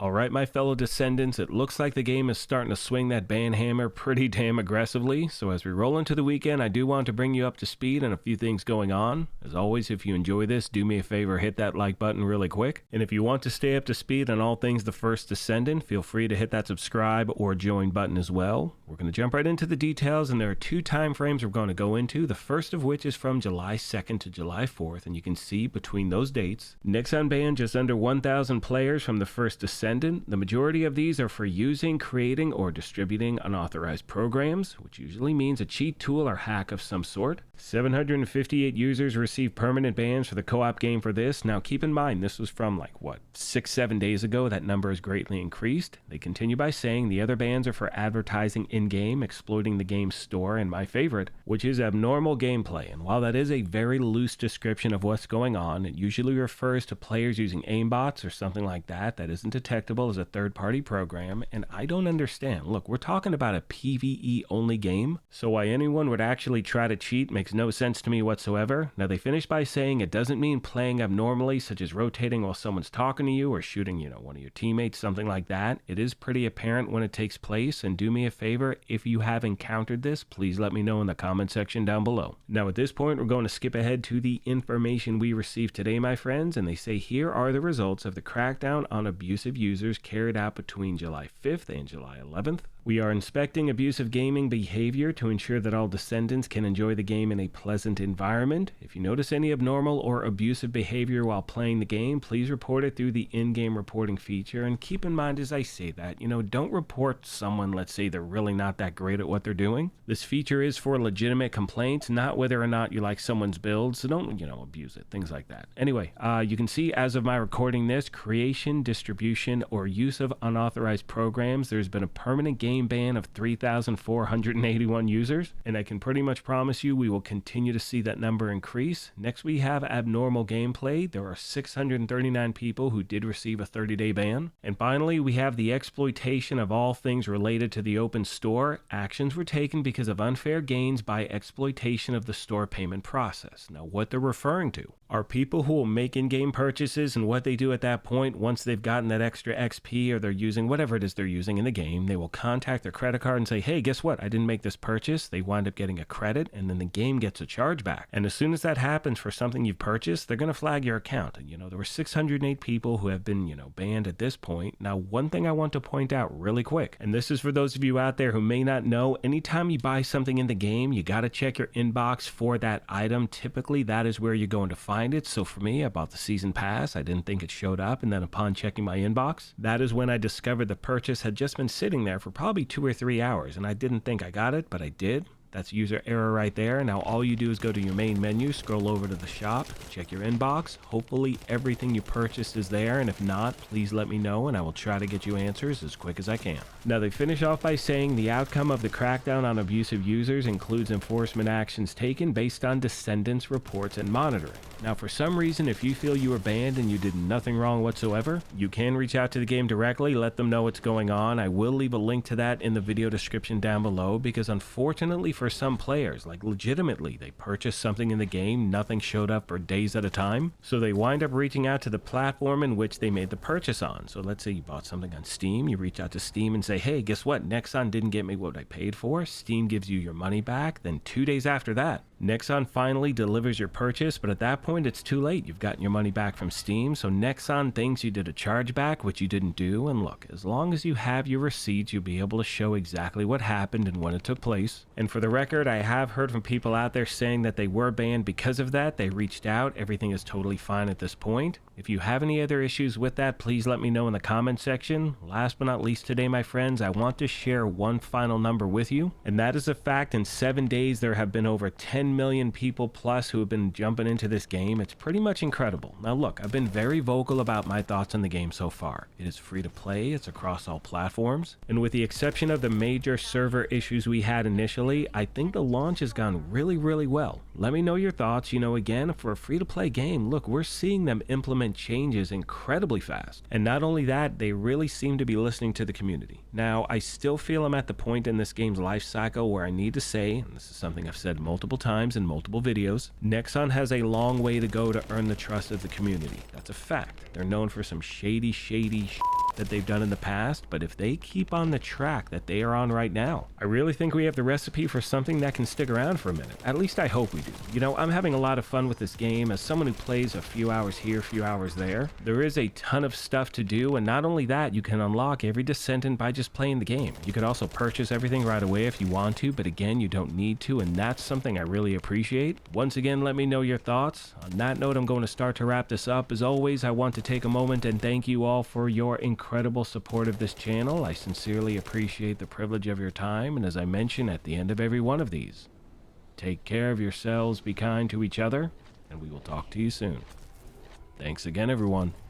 Alright, my fellow Descendants, it looks like the game is starting to swing that ban hammer pretty damn aggressively, so as we roll into the weekend, I do want to bring you up to speed on a few things going on. As always, if you enjoy this, do me a favor, hit that like button really quick. And if you want to stay up to speed on all things The First Descendant, feel free to hit that subscribe or join button as well. We're going to jump right into the details, and there are two time frames we're going to go into, the first of which is from July 2nd to July 4th, and you can see between those dates, Nexon banned just under 1,000 players from The First Descendant. The majority of these are for using, creating, or distributing unauthorized programs, which usually means a cheat tool or hack of some sort. 758 users received permanent bans for the co-op game for this. Now keep in mind, this was from 6-7 days ago. That number has greatly increased. They continue by saying the other bans are for advertising in-game, exploiting the game's store, and my favorite, which is abnormal gameplay. And while that is a very loose description of what's going on, it usually refers to players using aimbots or something like that that isn't detectable as a third-party program, and I don't understand. Look, we're talking about a PvE only game, so why anyone would actually try to cheat makes no sense to me whatsoever. Now they finish by saying it doesn't mean playing abnormally, such as rotating while someone's talking to you or shooting, one of your teammates, something like that. It is pretty apparent when it takes place, and do me a favor, if you have encountered this, please let me know in the comment section down below. Now at this point, we're going to skip ahead to the information we received today, my friends, and they say here are the results of the crackdown on abusive users carried out between July 5th and July 11th. We are inspecting abusive gaming behavior to ensure that all Descendants can enjoy the game in a pleasant environment. If you notice any abnormal or abusive behavior while playing the game, please report it through the in-game reporting feature. And keep in mind as I say that, don't report someone, let's say they're really not that great at what they're doing. This feature is for legitimate complaints, not whether or not you like someone's build, so don't, abuse it, things like that. Anyway, you can see as of my recording this, creation, distribution, or use of unauthorized programs, there's been a permanent game ban of 3,481 users, and I can pretty much promise you we will continue to see that number increase. Next we have abnormal gameplay. There are 639 people who did receive a 30-day ban. And finally we have the exploitation of all things related to the open store. Actions were taken because of unfair gains by exploitation of the store payment process. Now what they're referring to are people who will make in-game purchases, and what they do at that point, once they've gotten that extra XP or they're using whatever it is they're using in the game, they will contact their credit card and say, hey, guess what? I didn't make this purchase. They wind up getting a credit, and then the game gets a chargeback. And as soon as that happens for something you've purchased, they're going to flag your account. And there were 608 people who have been, banned at this point. Now, one thing I want to point out really quick, and this is for those of you out there who may not know, anytime you buy something in the game, you got to check your inbox for that item. Typically, that is where you're going to find it. So for me, I bought the season pass. I didn't think it showed up, and then upon checking my inbox, that is when I discovered the purchase had just been sitting there for probably 2 or 3 hours, and I didn't think I got it, but I did. That's user error right there. Now all you do is go to your main menu, scroll over to the shop, check your inbox. Hopefully everything you purchased is there, and if not, please let me know and I will try to get you answers as quick as I can. Now they finish off by saying the outcome of the crackdown on abusive users includes enforcement actions taken based on Descendants reports and monitoring. Now for some reason, if you feel you were banned and you did nothing wrong whatsoever, you can reach out to the game directly, let them know what's going on. I will leave a link to that in the video description down below, because unfortunately for some players, legitimately, they purchased something in the game, nothing showed up for days at a time, so they wind up reaching out to the platform in which they made the purchase on. So let's say you bought something on Steam, you reach out to Steam and say, hey, guess what? Nexon didn't get me what I paid for. Steam gives you your money back. Then 2 days after that, Nexon finally delivers your purchase, but at that point it's too late. You've gotten your money back from Steam, so Nexon thinks you did a chargeback, which you didn't do. And look, as long as you have your receipts, you'll be able to show exactly what happened and when it took place. And for the record, I have heard from people out there saying that they were banned because of that. They reached out. Everything is totally fine at this point. If you have any other issues with that, please let me know in the comment section. Last but not least today, my friends, I want to share one final number with you, and that is the fact in 7 days there have been over 10 million people plus who have been jumping into this game. It's pretty much incredible. Now look, I've been very vocal about my thoughts on the game so far. It is free to play, it's across all platforms, and with the exception of the major server issues we had initially, I think the launch has gone really well. Let me know your thoughts. Again, for a free-to-play game, look, we're seeing them implement changes incredibly fast. And not only that, they really seem to be listening to the community. Now, I still feel I'm at the point in this game's life cycle where I need to say, and this is something I've said multiple times in multiple videos, Nexon has a long way to go to earn the trust of the community. That's a fact. They're known for some shady that they've done in the past, but if they keep on the track that they are on right now, I really think we have the recipe for something that can stick around for a minute. At least I hope we do. I'm having a lot of fun with this game as someone who plays a few hours here, a few hours there. There is a ton of stuff to do, and not only that, you can unlock every Descendant by just playing the game. You could also purchase everything right away if you want to, but again, you don't need to, and that's something I really appreciate. Once again, let me know your thoughts. On that note, I'm going to start to wrap this up. As always, I want to take a moment and thank you all for your incredible support of this channel. I sincerely appreciate the privilege of your time, and as I mention at the end of every one of these, take care of yourselves, be kind to each other, and we will talk to you soon. Thanks again, everyone.